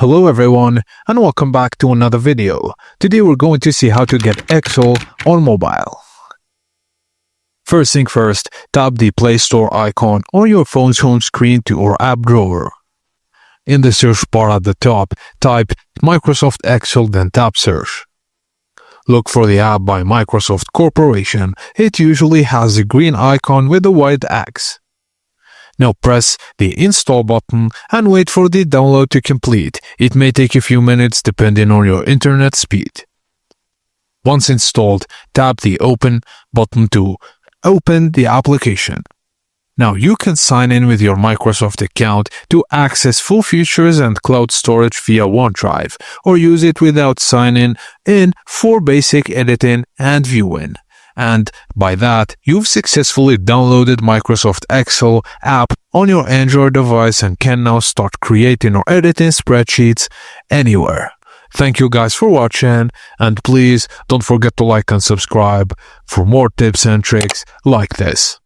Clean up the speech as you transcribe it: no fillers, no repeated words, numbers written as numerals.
Hello everyone and welcome back to another video. Today we're going to see how to get Excel on mobile. First thing first, tap the Play Store icon on your phone's home screen to your app drawer. In the search bar at the top, type Microsoft Excel then tap Search. Look for the app by Microsoft Corporation. It usually has a green icon with a white X. Now press the Install button and wait for the download to complete. It may take a few minutes depending on your internet speed. Once installed, tap the Open button to open the application. Now you can sign in with your Microsoft account to access full features and cloud storage via OneDrive, or use it without signing in for basic editing and viewing. And by that, you've successfully downloaded Microsoft Excel app on your Android device and can now start creating or editing spreadsheets anywhere. Thank you guys for watching, and please don't forget to like and subscribe for more tips and tricks like this.